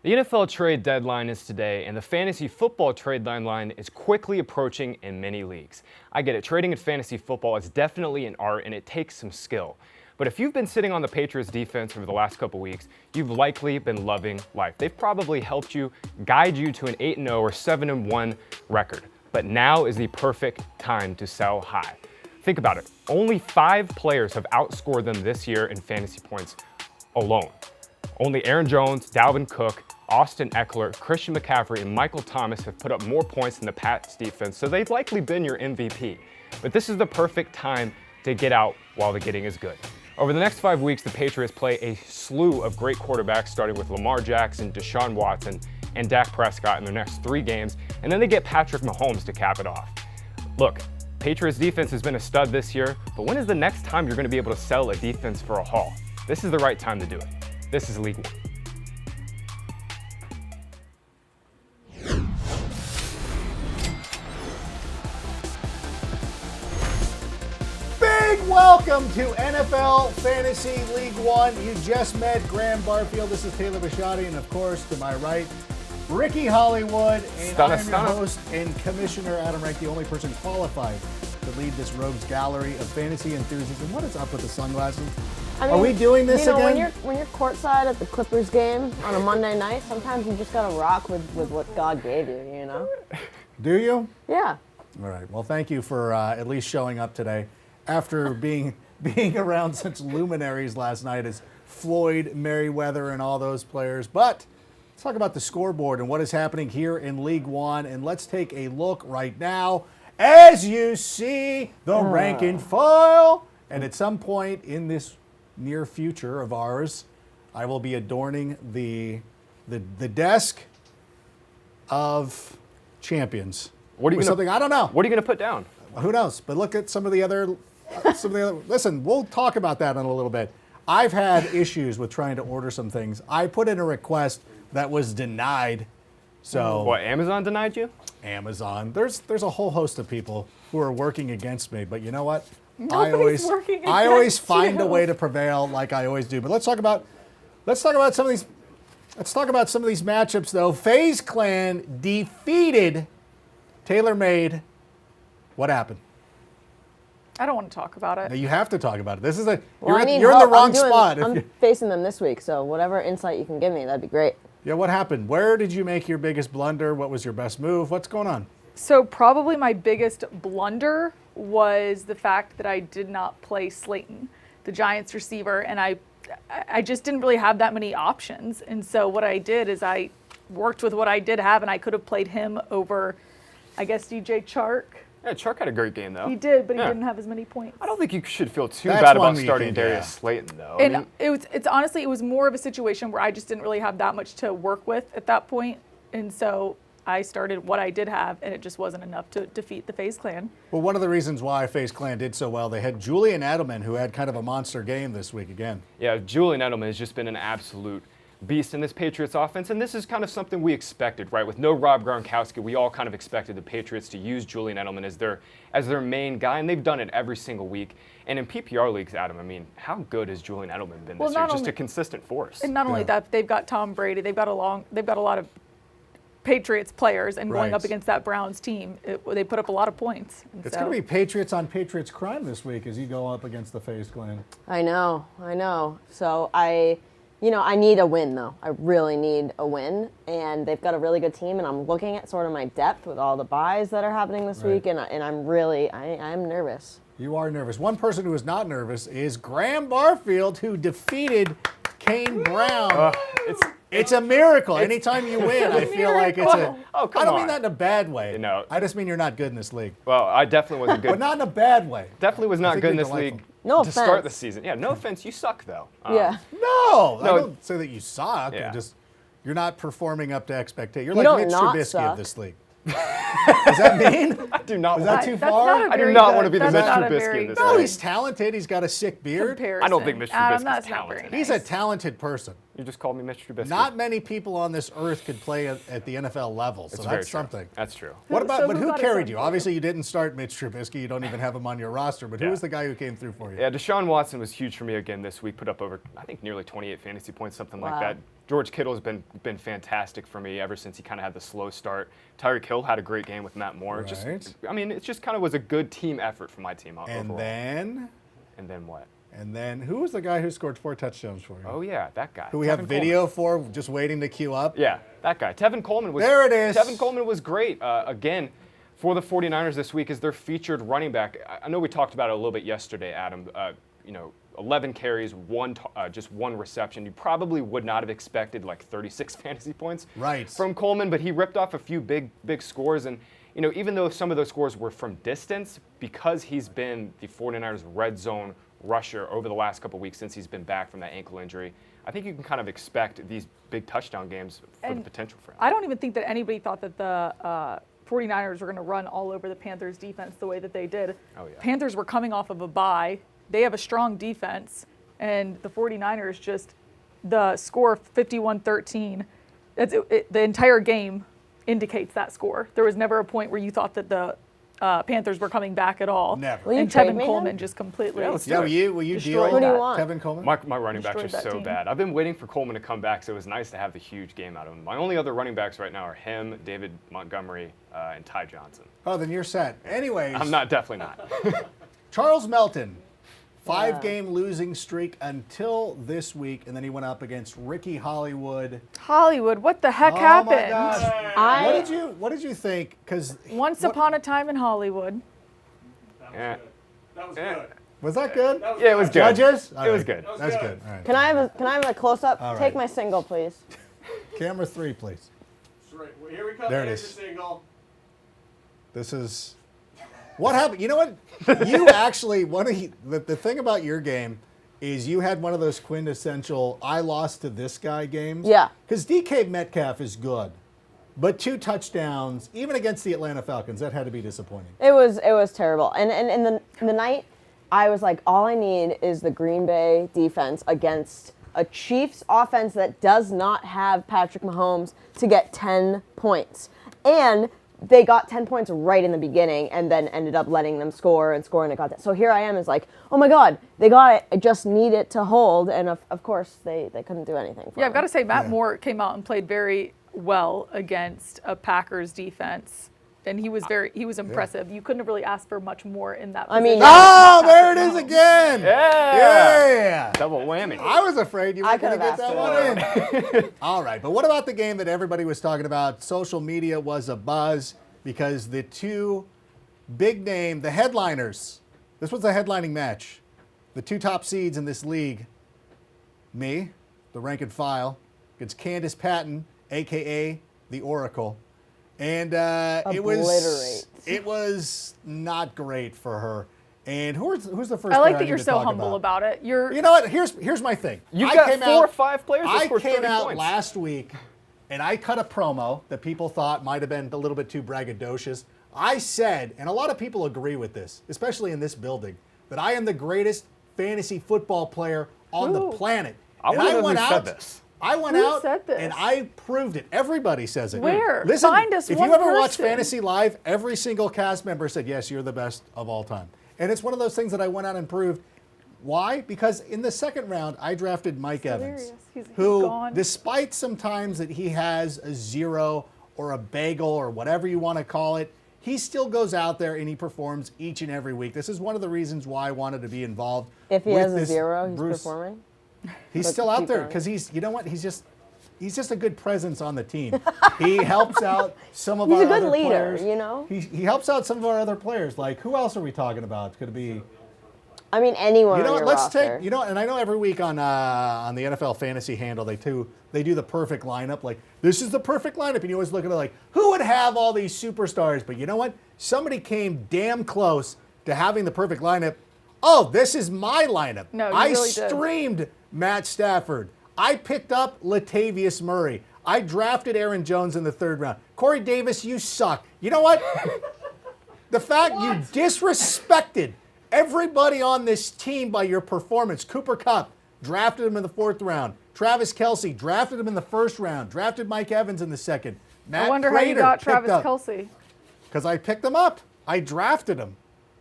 The NFL trade deadline is today, and the fantasy football trade deadline is quickly approaching in many leagues. I get it, trading in fantasy football is definitely an art and it takes some skill. But if you've been sitting on the Patriots defense over the last couple weeks, you've likely been loving life. They've probably helped you, guide you to an 8-0 or 7-1 record. But now is the perfect time to sell high. Think about it. Only 5 players have outscored them this year in fantasy points alone. Only Aaron Jones, Dalvin Cook, Austin Eckler, Christian McCaffrey, and Michael Thomas have put up more points than the Pats defense, so they've likely been your MVP. But this is the perfect time to get out while the getting is good. Over the next 5 weeks, the Patriots play a slew of great quarterbacks, starting with Lamar Jackson, Deshaun Watson, and Dak Prescott in their next 3 games, and then they get Patrick Mahomes to cap it off. Look, Patriots defense has been a stud this year, but when is the next time you're going to be able to sell a defense for a haul? This is the right time to do it. This is League One. Big welcome to NFL Fantasy League One. You just met Graham Barfield. This is Taylor Bisciotti, and of course, to my right, Ricky Hollywood. And I'm your host and Commissioner Adam Rank, the only person qualified to lead this rogues gallery of fantasy enthusiasts. And what is up with the sunglasses? I mean, are we doing this again? When you're courtside at the Clippers game on a Monday night, sometimes you just gotta rock with what God gave you, you know? Do you? Yeah. All right. Well, thank you for at least showing up today after being around such luminaries last night as Floyd, Merriweather, and all those players. But let's talk about the scoreboard and what is happening here in League One. And let's take a look right now as you see the rank and file. And at some point in this near future of ours, I will be adorning the desk of champions. What are you gonna, something I don't know. What are you going to put down? Who knows? But look at some of the other. Listen, we'll talk about that in a little bit. I've had issues with trying to order some things. I put in a request that was denied. So what? Amazon denied you? Amazon. There's a whole host of people who are working against me. But you know what? I working always against find you. a way to prevail, like I always do. But let's talk about some of these. Let's talk about some of these matchups, though. FaZe Clan defeated TaylorMade. What happened? I don't want to talk about it. You have to talk about it. This is Well, you're in the wrong spot. I'm facing them this week, so whatever insight you can give me, that'd be great. Yeah, what happened? Where did you make your biggest blunder? What was your best move? What's going on? So probably my biggest blunder was the fact that I did not play Slayton, the Giants receiver, and I just didn't really have that many options. And so what I did is I worked with what I did have, and I could have played him over, I guess, DJ Chark. Yeah, Chark had a great game, though. He did, but he didn't have as many points. I don't think you should feel too That's bad one about starting weekend, Darius yeah. Slayton, though. And it's honestly, it was more of a situation where I just didn't really have that much to work with at that point. And so I started what I did have, and it just wasn't enough to defeat the FaZe Clan. Well, one of the reasons why FaZe Clan did so well, they had Julian Edelman, who had kind of a monster game this week again. Yeah, Julian Edelman has just been an absolute beast in this Patriots offense, and this is kind of something we expected, right? With no Rob Gronkowski, we all kind of expected the Patriots to use Julian Edelman as their main guy, and they've done it every single week. And in PPR leagues, Adam, I mean, how good has Julian Edelman been this year? Just a consistent force. And not only that, they've got Tom Brady. They've got a lot of Patriots players, and going up against that Browns team, they put up a lot of points. And it's going to be Patriots on Patriots crime this week as you go up against the FaZe Clan. I know. So I need a win, though. I really need a win, and they've got a really good team, and I'm looking at sort of my depth with all the buys that are happening this week, and I'm nervous. You are nervous. One person who is not nervous is Graham Barfield, who defeated Kane Brown. It's a miracle. Anytime you win, I feel like it's a. Oh, come I don't on. mean that in a bad way. No. I just mean you're not good in this league. Well, I definitely wasn't good. But not in a bad way. Definitely was not good in this delightful. league No to offense. start the season. Yeah, no offense. You suck, though. Yeah. No, I No. don't say that you suck. Yeah. You're not performing up to expectations. You're You like don't Mitch not Trubisky suck. of this league. Does that mean? I do not Is want that to. too That's far? not a I do very not good- want to be the that's Mitch not a Trubisky very of this No, league. he's talented. He's got a sick beard. comparison. I don't think Mitch Adam, Trubisky's that's not talented. very He's a nice. talented person. You just called me Mr. Trubisky. Not many people on this earth could play at the NFL level, so It's very that's true. something. That's true. What about? So But who who got it carried done you? for you? Obviously, you didn't start Mitch Trubisky. You don't even have him on your roster. But who Yeah. was the guy who came through for you? Yeah, Deshaun Watson was huge for me again this week. Put up over, I think, nearly 28 fantasy points, something like Wow. that. George Kittle's been fantastic for me ever since he kind of had the slow start. Tyreek Hill had a great game with Matt Moore. Right. It just kind of was a good team effort for my team And overall. And then what? And then who was the guy who scored 4 touchdowns for you? Oh yeah, that guy. Who we have Tevin video for, just waiting to queue up? Yeah, that guy. Tevin Coleman was. There it is. Tevin Coleman was great. Again, for the 49ers this week as their featured running back. I know we talked about it a little bit yesterday, Adam. 11 carries, just one reception. You probably would not have expected like 36 fantasy points Right. from Coleman, but he ripped off a few big scores. And even though some of those scores were from distance, because he's been the 49ers red zone rusher over the last couple weeks since he's been back from that ankle injury, I think you can kind of expect these big touchdown games for the And potential for him. I don't even think that anybody thought that the 49ers were going to run all over the Panthers defense the way that they did. Oh, yeah. Panthers were coming off of a bye. They have a strong defense, and the 49ers just, the score 51-13, the entire game indicates that score. There was never a point where you thought that the Panthers were coming back at all. Never. Will you And trade Tevin me Coleman him? just completely. Yeah, let's do Yeah, it. will you Destroyed deal Who do you that. want? Tevin Coleman? My running backs are Destroyed that so team. bad. I've been waiting for Coleman to come back, so it was nice to have the huge game out of him. My only other running backs right now are him, David Montgomery, and Ty Johnson. Oh, then you're set. Anyways, I'm definitely not. Charles Melton, 5-game losing streak until this week, and then he went up against Ricky Hollywood. Hollywood, what the heck Oh happened? my gosh! What did you think? Because Once upon a time in Hollywood. Yeah. That was Yeah. good. was that good? Yeah, it was good. Judges? It was good. That's good. good. All right. Can I have a close up? All Take right. my single, please. Camera 3, please. That's right. Well, here we come. There it Here's is. the single. This is what happened. You know what? You actually the thing about your game is you had one of those quintessential "I lost to this guy" games. Yeah. Because DK Metcalf is good, but 2 touchdowns, even against the Atlanta Falcons, that had to be disappointing. It was terrible. And in the night, I was like, all I need is the Green Bay defense against a Chiefs offense that does not have Patrick Mahomes to get 10 points. And they got 10 points right in the beginning and then ended up letting them score and score, and it got that. So here I am, is like, oh my God, they got it. I just need it to hold. And of course, they couldn't do anything for Yeah, I've got to say, Matt Yeah. Moore came out and played very well against a Packers defense. And he was impressive. You couldn't have really asked for much more in that I mean, position. Oh, there it is again. Yeah. Yeah. Double whammy. I was afraid you I were going to could've get asked that one in. All right, but what about the game that everybody was talking about? Social media was a buzz because the 2 big name, the headliners, this was the headlining match. The 2 top seeds in this league, me, the rank and file, against Candace Patton, a.k.a. the Oracle. And Obliterate. it was not great for her. And who's the first I like player that need you're to so talk humble about it. You know what? Here's my thing. You've I got came 4 out- or 5 players that I scored 30 came out points. last week, and I cut a promo that people thought might have been a little bit too braggadocious. I said, and a lot of people agree with this, especially in this building, that I am the greatest fantasy football player on the Who? planet. I And wanna know who went said out. this. I went Who out said this? and I proved it. Everybody says it. Where? Listen, Find us if one you ever watch person. Fantasy Live, every single cast member said, yes, you're the best of all time. And it's one of those things that I went out and proved. Why? Because in the second round, I drafted Mike Evans, Hilarious. He's who, gone. despite sometimes that he has a 0 or a bagel or whatever you want to call it, he still goes out there and he performs each and every week. This is one of the reasons why I wanted to be involved. If he with has a this 0, he's Bruce. performing. He's Let's still out keep there going. because he's, you know what? He's just a good presence on the team. He helps out some of He's our a good other leader, players. you know? He helps out some of our other players. Like, who else are we talking about? Could it be? I mean, anyone You know on what? your Let's roster. take. You know, and I know every week on the NFL Fantasy Handle they do the perfect lineup. Like, this is the perfect lineup, and you always look at it like, who would have all these superstars? But you know what? Somebody came damn close to having the perfect lineup. Oh, this is my lineup. No, you I really did. streamed Matt Stafford. I picked up Latavius Murray. I drafted Aaron Jones in the 3rd round. Corey Davis, you suck. You know what? The fact you disrespected everybody on this team by your performance. Cooper Kupp, drafted him in the 4th round. Travis Kelce, drafted him in the 1st round. Drafted Mike Evans in the 2nd. I wonder how you got Travis Kelce. Because I picked him up. I drafted him.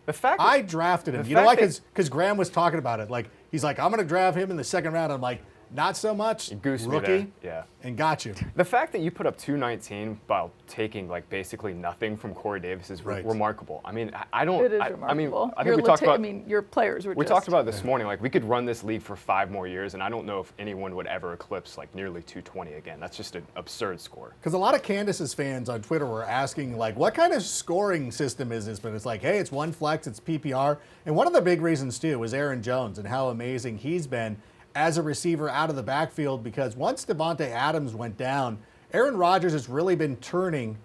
The fact I drafted him. You know why? Because Graham was talking about it. Like, he's like, I'm going to draft him in the 2nd round. I'm like, not so much. You goosed me Rookie. there. Yeah. And got you. The fact that you put up 219 while taking like basically nothing from Corey Davis is remarkable. I mean, I don't. It is remarkable. I mean, I You're think we talked about. I mean, your players were. We talked about it this morning. Like, we could run this league for 5 more years, and I don't know if anyone would ever eclipse like nearly 220 again. That's just an absurd score. Because a lot of Candace's fans on Twitter were asking, like, what kind of scoring system is this? But it's like, hey, it's one flex, it's PPR. And one of the big reasons, too, was Aaron Jones and how amazing he's been as a receiver out of the backfield, because once Devontae Adams went down, Aaron Rodgers has really been turning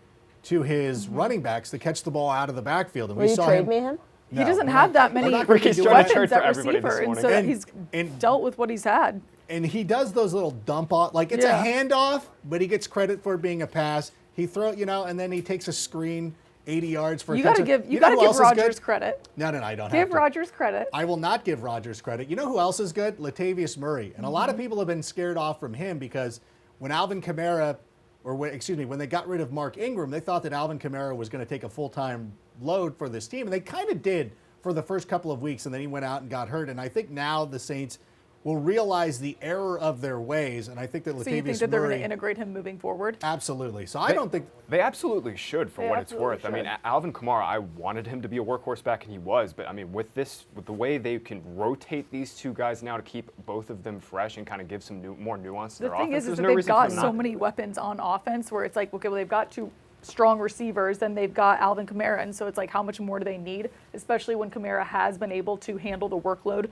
to his running backs to catch the ball out of the backfield. And Will you trade me him? No, he doesn't have that many Ricky's trying to weapons trade for at everybody this receiver, and morning. so he's dealt with what he's had. And he does those little dump off, like it's a handoff, but he gets credit for it being a pass. He and then he takes a screen 80 yards for a touchdown. You got to give Rodgers credit. No, I don't have Give to. Rodgers credit. I will not give Rodgers credit. You know who else is good? Latavius Murray. And a lot of people have been scared off from him because when Alvin Kamara, when they got rid of Mark Ingram, they thought that Alvin Kamara was going to take a full-time load for this team. And they kind of did for the first couple of weeks, and then he went out and got hurt. And I think now the Saints will realize the error of their ways, and I think that Latavius Murray... So you think that they're going to integrate him moving forward? Absolutely. So I don't think... They absolutely should, for what it's worth. Should. I mean, Alvin Kamara, I wanted him to be a workhorse back, and he was. But, I mean, with the way they can rotate these two guys now to keep both of them fresh and kind of give some more nuance to their offense, The thing is no that they've reason got for them so not. many weapons on offense where it's like, okay, well, they've got 2 strong receivers, then they've got Alvin Kamara, and so it's like, how much more do they need, especially when Kamara has been able to handle the workload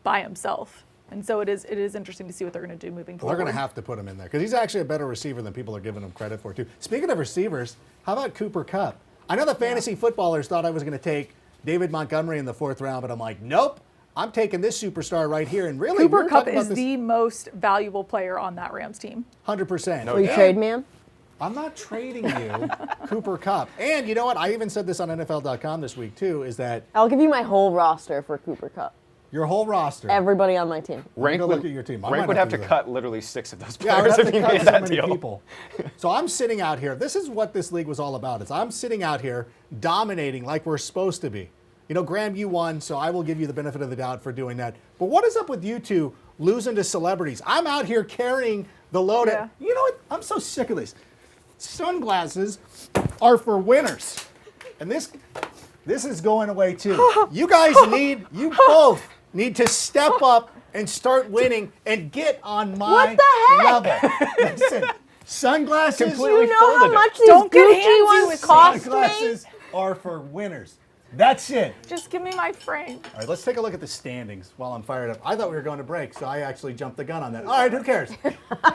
by himself. And so it is interesting to see what they're going to do moving forward. They're going to have to put him in there because he's actually a better receiver than people are giving him credit for, too. Speaking of receivers, how about Cooper Kupp? I know the fantasy footballers thought I was going to take David Montgomery in the 4th round, but I'm like, nope. I'm taking this superstar right here. And really, Cooper Kupp is the most valuable player on that Rams team. 100%. Will you trade me him? I'm not trading you Cooper Kupp. And you know what? I even said this on NFL.com this week, too, is that I'll give you my whole roster for Cooper Kupp. your whole roster. Everybody on my team. Rank Go would, look at your team. I Rank might would have have to to do that. cut literally 6 of those Yeah, I would players have if to he cut made so that many deal. people. So I'm sitting out here. This is what this league was all about. Is I'm sitting out here dominating like we're supposed to be. You know, Graham, you won, so I will give you the benefit of the doubt for doing that. But what is up with you two losing to celebrities? I'm out here carrying the load. Yeah. You know what? I'm so sick of this. Sunglasses are for winners. And this is going away too. You guys you both need to step up and start winning and get on my What the level. Listen, sunglasses, Completely You know how folded it. much these Don't get Gucci handsy ones with cost me? sunglasses are for winners. That's it. Just give me my frame. All right, let's take a look at the standings while I'm fired up. I thought we were going to break, so I actually jumped the gun on that. All right, who cares?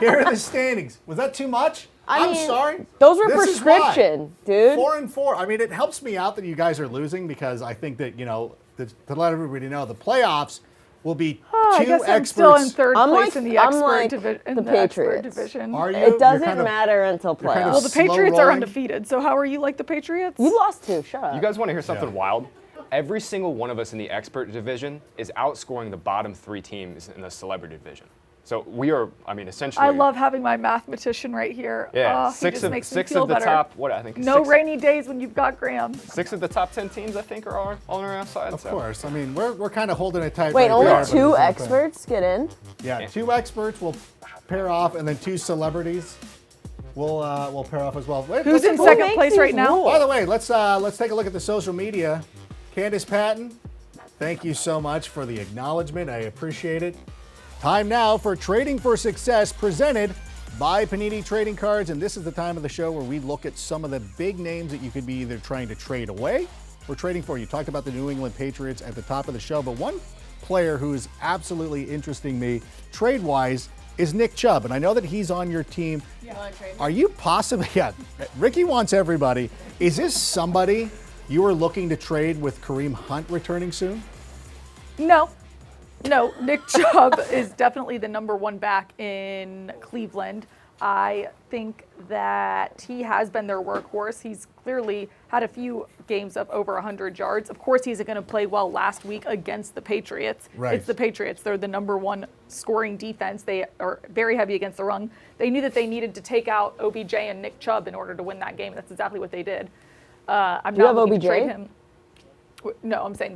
Here are the standings. Was that too much? I I'm mean, sorry. Those were This is why. prescription, dude. 4-4. I mean, it helps me out that you guys are losing because I think that, you know, to let everybody know, the playoffs will be I two guess I'm experts. still in third I'm place like- in the I'm expert, like in the the expert Patriots. division. Are you? It doesn't You're kind of- matter until you're kind of playoffs. Well, the slow Patriots are rolling. undefeated, so how are you like the Patriots? You lost 2. Shut up. You guys want to hear something Yeah. wild? Every single one of us in the expert division is outscoring the bottom 3 teams in the celebrity division. So we are, I mean, essentially. I love having my mathematician right here. Yeah, He six just of makes me six feel of the better. top. What I think. No six, rainy days when you've got Graham. 6 of the top 10 teams, I think, are all on our outside. Of course. I mean, we're kind of holding it tight. Wait, right only there, but 2 it's okay. experts get in? Yeah, 2 experts will pair off, and then 2 celebrities will pair off as well. Wait, Who's let's- in Who second makes place right these now? rules? By the way, let's take a look at the social media. Candace Patton, thank you so much for the acknowledgement. I appreciate it. Time now for Trading for Success, presented by Panini Trading Cards. And this is the time of the show where we look at some of the big names that you could be either trying to trade away or trading for. You talked about the New England Patriots at the top of the show, but one player who is absolutely interesting me trade-wise is Nick Chubb. And I know that he's on your team. Are you possibly, yeah, Ricky wants everybody. Is this somebody you are looking to trade with Kareem Hunt returning soon? No, Nick Chubb is definitely the number 1 back in Cleveland. I think that he has been their workhorse. He's clearly had a few games of over 100 yards. Of course, he's going to play well last week against the Patriots. Right. It's the Patriots. They're the number one scoring defense. They are very heavy against the run. They knew that they needed to take out OBJ and Nick Chubb in order to win that game. That's exactly what they did. I'm Do you not have looking OBJ? to trade him. No, I'm saying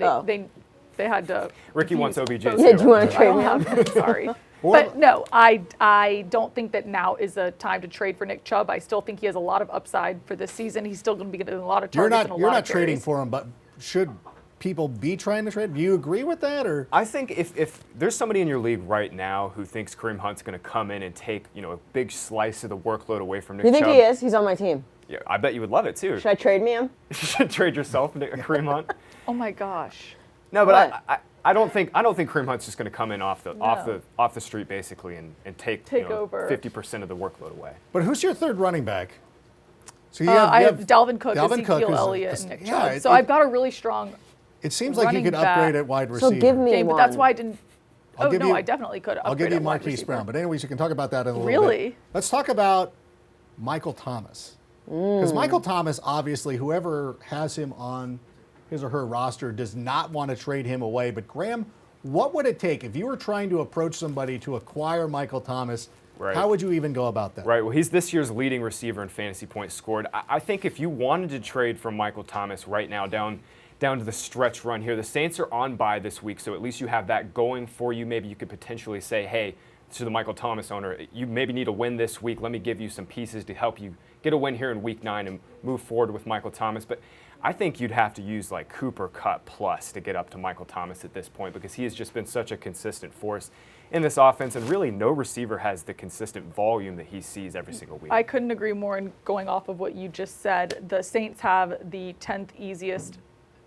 they had to. Ricky wants OBJ. Yeah, do you want to I trade don't me? have him, sorry. Well- But no, I don't think that now is a time to trade for Nick Chubb. I still think he has a lot of upside for this season. He's still going to be getting a lot of You're targets and a not you're lot not of trading carries. for him, but should people be trying to trade? Do you agree with that, or I think if there's somebody in your league right now who thinks Kareem Hunt's going to come in and take a big slice of the workload away from Nick You think Chubb, he is? He's on my team. Yeah, I bet you would love it too. Should I trade me him? You should trade yourself a Kareem Hunt. Oh my gosh. No, but What? I don't think Kareem Hunt's just going to come in off the street basically and take Take over. 50% of the workload away. but who's your third running back? So you I have Dalvin Cook, Dalvin Cook Ezekiel is- Elliott, and Nick yeah, Chubb. it- So I've got a really strong It seems like you running could back. upgrade at wide receiver. So give me game, one. but that's why I didn't. I'll Oh give no, you- I definitely could. I'll upgrade give you at wide Marquise receiver. Brown, but anyways, you can talk about that in a little bit. Really? Let's talk about Michael Thomas. Because Michael Thomas, obviously, whoever has him on his or her roster does not want to trade him away. But Graham, what would it take if you were trying to approach somebody to acquire Michael Thomas? Right. How would you even go about that? Right. Well, he's this year's leading receiver in fantasy points scored. I think if you wanted to trade from Michael Thomas right now down to the stretch run here, the Saints are on bye this week, so at least you have that going for you. Maybe you could potentially say, hey, to the Michael Thomas owner, you maybe need a win this week. Let me give you some pieces to help you get a win here in week 9 and move forward with Michael Thomas. But I think you'd have to use like Cooper Kupp plus to get up to Michael Thomas at this point because he has just been such a consistent force in this offense, and really no receiver has the consistent volume that he sees every single week. I couldn't agree more. And going off of what you just said, the Saints have the 10th easiest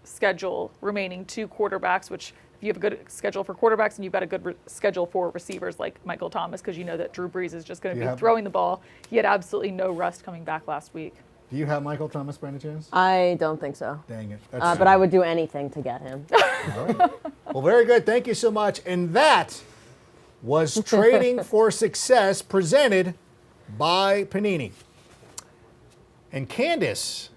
schedule remaining to quarterbacks, which if you have a good schedule for quarterbacks and you've got a good schedule for receivers like Michael Thomas, because you know that Drew Brees is just going to be throwing the ball. He had absolutely no rust coming back last week. Do you have Michael Thomas by any chance? I don't think so. Dang it. But I would do anything to get him. All right. Well, very good. Thank you so much. And that was Trading for Success presented by Panini. And Candace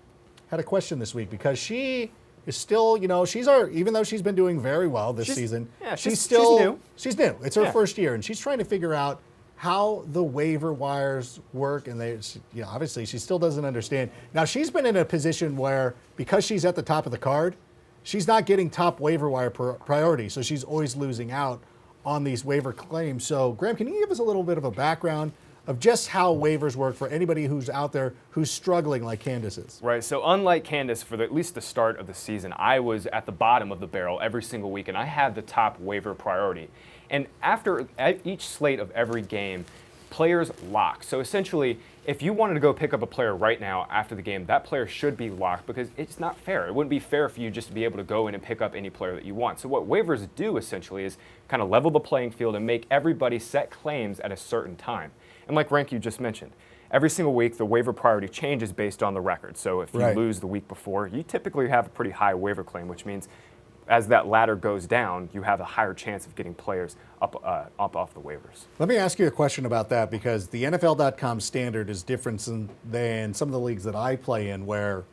had a question this week because she is still, even though she's been doing very well this season, yeah, she's new. She's new. It's her Yeah. first year, and she's trying to figure out how the waiver wires work, and obviously she still doesn't understand. Now she's been in a position where because she's at the top of the card, she's not getting top waiver wire priority, so she's always losing out on these waiver claims. So Graham, can you give us a little bit of a background of just how waivers work for anybody who's out there who's struggling like Candace is? Right, so unlike Candace, for at least the start of the season, I was at the bottom of the barrel every single week, and I had the top waiver priority. And after each slate of every game, players lock. So essentially, if you wanted to go pick up a player right now after the game, that player should be locked because it's not fair. It wouldn't be fair for you just to be able to go in and pick up any player that you want. So what waivers do essentially is kind of level the playing field and make everybody set claims at a certain time. And like Rank, you just mentioned, every single week the waiver priority changes based on the record. So if you lose the week before, you typically have a pretty high waiver claim, which means as that ladder goes down, you have a higher chance of getting players up off the waivers. Let me ask you a question about that because the NFL.com standard is different than some of the leagues that I play in where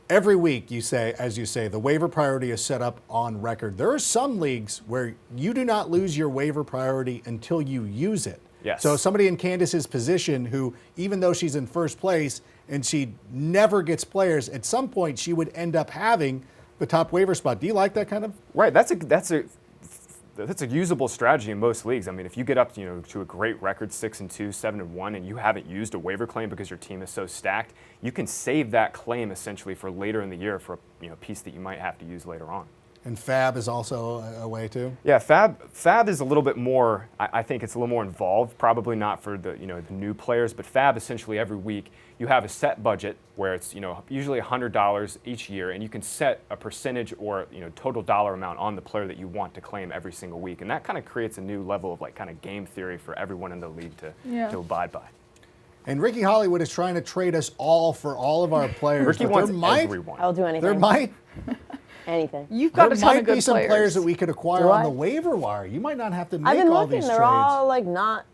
every week you say, as you say, the waiver priority is set up on record. There are some leagues where you do not lose your waiver priority until you use it. Yes. So somebody in Candace's position who, even though she's in first place and she never gets players, at some point she would end up having the top waiver spot. Do you like that kind of? Right, that's a usable strategy in most leagues. I mean, if you get up to a great record, 6-2, 7-1, and you haven't used a waiver claim because your team is so stacked, you can save that claim essentially for later in the year for a piece that you might have to use later on. And Fab is also a way too? Yeah, Fab is a little bit more, I think it's a little more involved, probably not for the the new players, but Fab essentially every week you have a set budget where it's usually $100 each year, and you can set a percentage or total dollar amount on the player that you want to claim every single week, and that kind of creates a new level of kind of game theory for everyone in the league to abide by. And Ricky Hollywood is trying to trade us all for all of our players. Ricky but wants there might, everyone. I'll do anything. There might Anything. You've got there a ton might of good be some players. players that we could acquire Do on I? the waiver wire. You might not have to make I've been all looking. these They're trades. all like not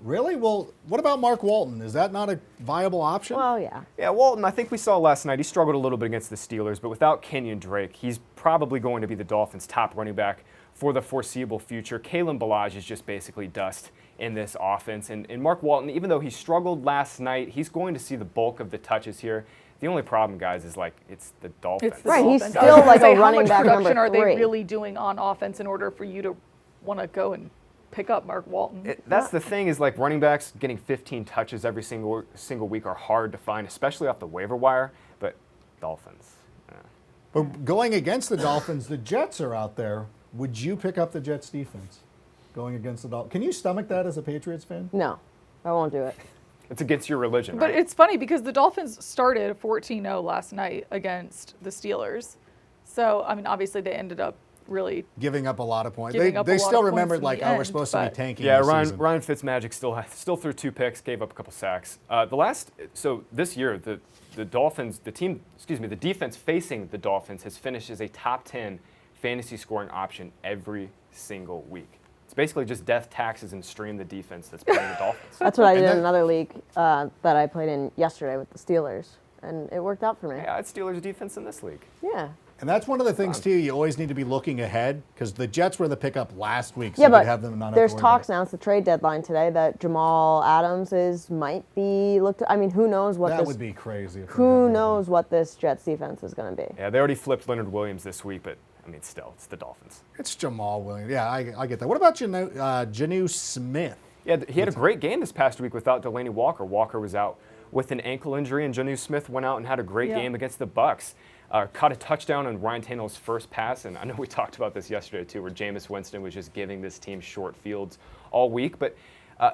Really? Well, what about Mark Walton? Is that not a viable option? Well, yeah. Yeah, Walton, I think we saw last night, he struggled a little bit against the Steelers, but without Kenyon Drake, he's probably going to be the Dolphins' top running back for the foreseeable future. Kalen Ballage is just basically dust in this offense. And Mark Walton, even though he struggled last night, he's going to see the bulk of the touches here. The only problem, guys, is like it's the Dolphins. It's the Right, he's Dolphins. still I was like gonna a say, running how much back production number are they 3. really doing on offense in order for you to want to go and pick up Mark Walton? That's the thing is like running backs getting 15 touches every single week are hard to find, especially off the waiver wire. But Dolphins. But going against the Dolphins, the Jets are out there. Would you pick up the Jets defense going against the Dolphins? Can you stomach that as a Patriots fan? No, I won't do it. It's against your religion, But right? it's funny because the Dolphins started 14-0 last night against the Steelers. So, I mean, obviously they ended up really Giving up a lot of points. Giving up a They lot still of points remembered in like, the oh, we're end, supposed to be but- tanking Yeah, this season. Ryan Fitzmagic still threw 2 picks, gave up a couple sacks. So this year the Dolphins, the defense facing the Dolphins has finished as a top 10 fantasy scoring option every single week. It's basically just death, taxes, and stream the defense that's playing the Dolphins. That's what I did And in then- another league that I played in yesterday with the Steelers, and it worked out for me. Yeah, it's Steelers defense in this league. Yeah. And that's one of the things, too, you always need to be looking ahead because the Jets were the pickup last week, so Yeah, you but could have them not have there's to worry talks about now. It's the trade deadline today that Jamal Adams might be looked. I mean, who knows what That this? would be crazy. if they Who had knows what this Jets defense is going to be? Yeah, they already flipped Leonard Williams this week, but I mean, still, it's the Dolphins. It's Jamal Williams. Yeah, I get that. What about Janu Smith? Yeah, he had a great game this past week without Delaney Walker. Walker was out with an ankle injury, and Jonnu Smith went out and had a great game against the Bucs. Caught a touchdown on Ryan Tannehill's first pass, and I know we talked about this yesterday too, where Jameis Winston was just giving this team short fields all week. But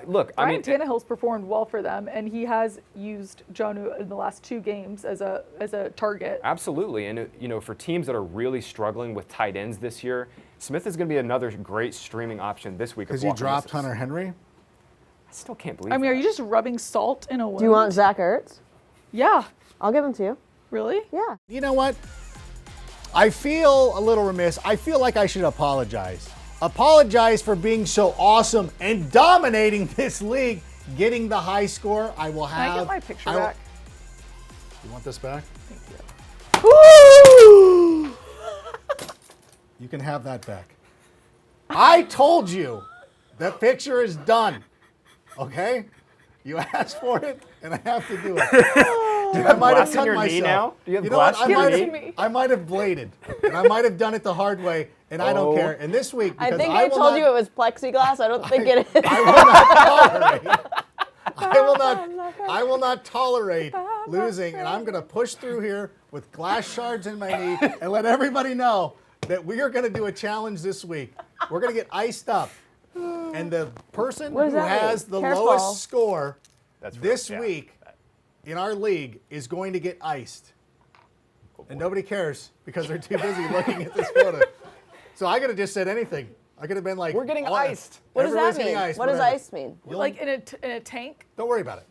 look, Ryan Tannehill's performed well for them, and he has used Jonnu in the last 2 games as a target. Absolutely, and for teams that are really struggling with tight ends this year, Smith is going to be another great streaming option this week. Because he dropped Hunter Henry? I still can't believe. I mean, that. are you just rubbing salt in a wound? Do you want Zach Ertz? Yeah. I'll give him to you. Really? Yeah. You know what? I feel a little remiss. I feel like I should apologize. Apologize for being so awesome and dominating this league, getting the high score. I will have. Can I get my picture back? You want this back? Thank you. You can have that back. I told you that picture is done. Okay? You asked for it, and I have to do it. Do you I have might have glass in cut your myself. knee now? Do you have You know what? glass in your might knee? have, knee? I might have bladed, and I might have done it the hard way, and I don't Oh. care. And this week, I because think I I will told not, you it was plexiglass. I don't think it is. I will not tolerate losing, and I'm going to push through here with glass shards in my knee and let everybody know that we are going to do a challenge this week. We're going to get iced up, and the person What does who that has mean? the Careful. lowest score That's right, this yeah. week in our league is going to get iced. And nobody cares because they're too busy looking at this photo. So I could have just said anything. I could have been like, We're getting "Oh, iced." What does everybody's that mean? getting iced, What does whatever." ice mean? Like in a tank? Don't worry about it.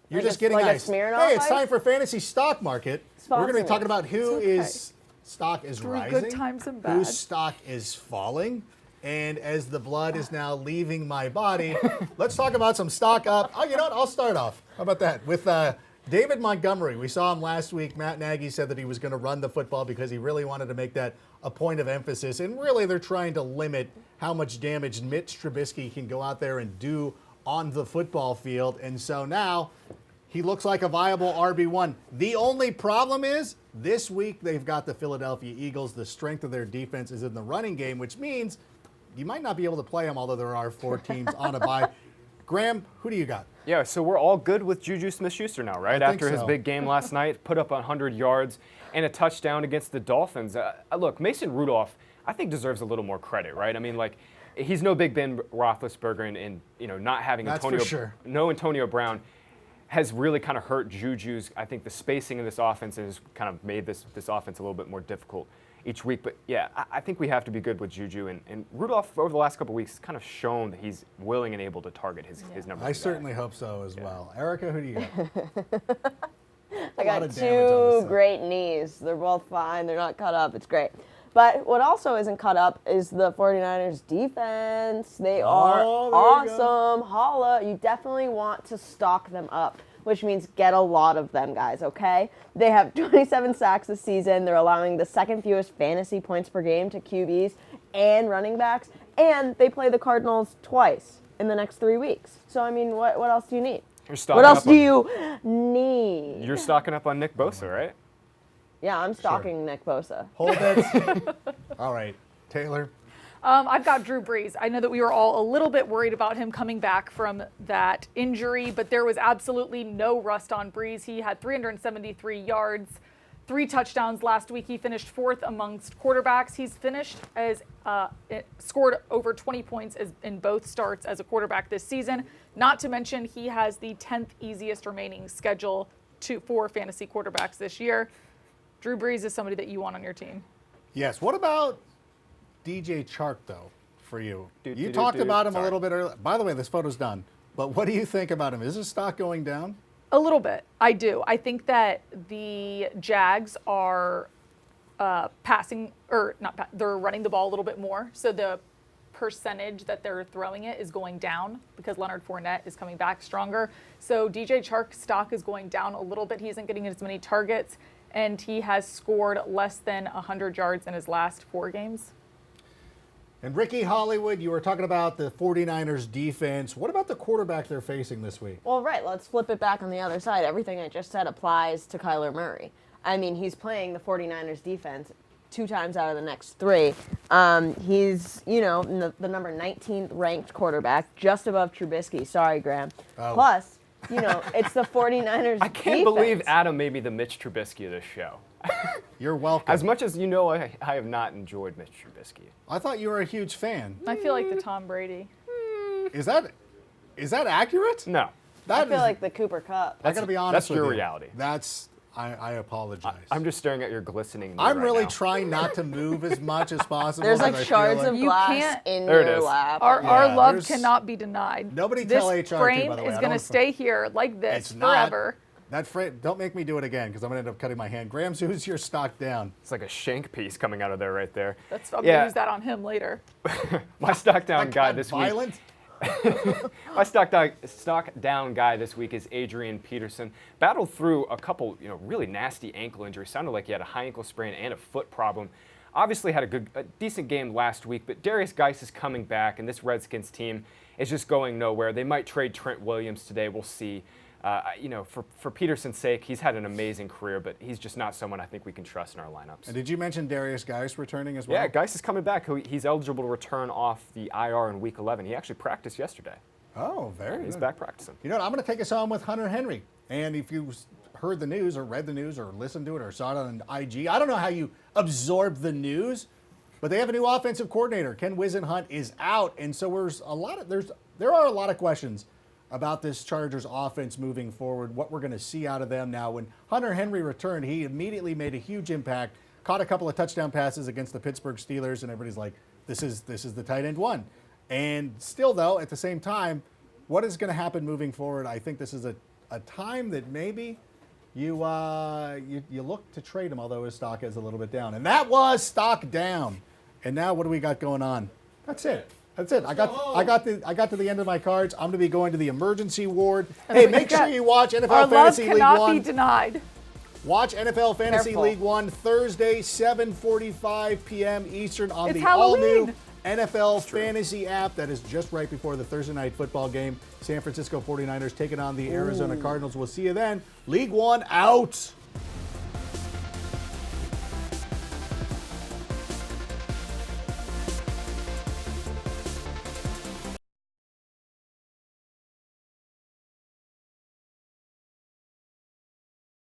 You're Like just a- getting like a iced. Smirnoff Hey, it's Ice? time for fantasy stock market. We're going to be Sponsor talking me. about who It's okay. is stock is Through rising, good times and bad. whose stock is falling, and as the blood is now leaving my body, let's talk about some stock up. Oh, you know what? I'll start off. How about that? With David Montgomery. We saw him last week. Matt Nagy said that he was going to run the football because he really wanted to make that a point of emphasis. And really, they're trying to limit how much damage Mitch Trubisky can go out there and do on the football field. And so now he looks like a viable RB1. The only problem is this week they've got the Philadelphia Eagles. The strength of their defense is in the running game, which means you might not be able to play them, although there are 4 teams on a bye. Graham, who do you got? Yeah, so we're all good with Juju Smith-Schuster now, right? I think After his so. big game last night, put up 100 yards and a touchdown against the Dolphins. Look, Mason Rudolph, I think deserves a little more credit, right? I mean, like, he's no Big Ben Roethlisberger, and not having That's for sure. no Antonio Brown has really kind of hurt Juju's. I think the spacing in this offense has kind of made this offense a little bit more difficult each week. But yeah, I think we have to be good with Juju, and Rudolph over the last couple of weeks has kind of shown that he's willing and able to target his number. I certainly hope so as well. Erica, who do you got? I lot got of damage on this 2 side. great knees. They're both fine. They're not cut up. It's great. But what also isn't cut up is the 49ers defense. They are Oh, there you go. awesome. Holla. You definitely want to stock them up, which means get a lot of them, guys, okay? They have 27 sacks this season. They're allowing the second fewest fantasy points per game to QBs and running backs. And they play the Cardinals twice in the next 3 weeks. So, I mean, what else do you need? You're stocking What else up do you need? You're stocking up on Nick Bosa, right? Yeah, I'm stalking Nick Bosa. Hold it. All right, Taylor. I've got Drew Brees. I know that we were all a little bit worried about him coming back from that injury, but there was absolutely no rust on Brees. He had 373 yards, 3 touchdowns last week. He finished 4th amongst quarterbacks. He's finished as scored over 20 points in both starts as a quarterback this season. Not to mention he has the 10th easiest remaining schedule for fantasy quarterbacks this year. Drew Brees is somebody that you want on your team. Yes. What about DJ Chark, though, for you? Do, You do, talked do. about him a Sorry. little bit earlier. By the way, this photo's done. But what do you think about him? Is his stock going down? A little bit. I do. I think that the Jags are passing, or not, they're running the ball a little bit more. So the percentage that they're throwing it is going down because Leonard Fournette is coming back stronger. So DJ Chark's stock is going down a little bit. He isn't getting as many targets, and he has scored less than 100 yards in his last 4 games. And Ricky Hollywood, you were talking about the 49ers defense. What about the quarterback they're facing this week? Well, right, let's flip it back on the other side. Everything I just said applies to Kyler Murray. I mean, he's playing the 49ers defense 2 times out of the next 3. He's, the number 19th ranked quarterback, just above Trubisky. Sorry, Graham. Oh. Plus, it's the 49ers I can't believe Adam made me the Mitch Trubisky of this show. You're welcome. As much as you know, I have not enjoyed Mitch Trubisky. I thought you were a huge fan. I feel like the Tom Brady. Is that accurate? No. I feel like the Cooper Cup. I gotta be honest That's with your you. reality. I apologize. I'm just staring at your glistening. I'm right really now. trying not to move as much as possible. There's because like I feel shards of You glass can't- in There it your is. lap. Our Yeah, love there's- cannot be denied. Nobody this tell HR frame by the way. is I going to don't- stay here like this It's not. forever. That frame. Don't make me do it again because I'm gonna end up cutting my hand. Graham, who's your stock down? It's like a shank piece coming out of there right there. I'm going Yeah. to use that on him later. My stock down That guy got this violent? week. My stock down guy this week is Adrian Peterson. Battled through a couple, really nasty ankle injuries. Sounded like he had a high ankle sprain and a foot problem. Obviously had a decent game last week, but Darius Geis is coming back, and this Redskins team is just going nowhere. They might trade Trent Williams today. We'll see. For Peterson's sake, he's had an amazing career, but he's just not someone I think we can trust in our lineups. And did you mention Darius Geis returning as well? Yeah, Geis is coming back. He's eligible to return off the IR in Week 11. He actually practiced yesterday. Oh, very He's good. back practicing. You know what? I'm going to take us on with Hunter Henry. And if you heard the news or read the news or listened to it or saw it on IG, I don't know how you absorb the news, but they have a new offensive coordinator. Ken Wisenhunt is out, and so there are a lot of questions about this Chargers offense moving forward, what we're going to see out of them now. When Hunter Henry returned, he immediately made a huge impact, caught a couple of touchdown passes against the Pittsburgh Steelers, and everybody's like, this is the tight end one. And still, though, at the same time, what is going to happen moving forward? I think this is a time that maybe you look to trade him, although his stock is a little bit down. And that was stock down. And now what do we got going on? That's it. That's it. I got to the end of my cards. I'm going to be going to the emergency ward. Hey, make sure you watch NFL Our love Fantasy League cannot 1. be denied. Watch NFL Fantasy Careful. League 1 Thursday, 7:45 p.m. Eastern on It's the all-new Halloween. NFL Fantasy app. That is just right before the Thursday night football game. San Francisco 49ers taking on the Arizona Cardinals. We'll see you then. League 1 out.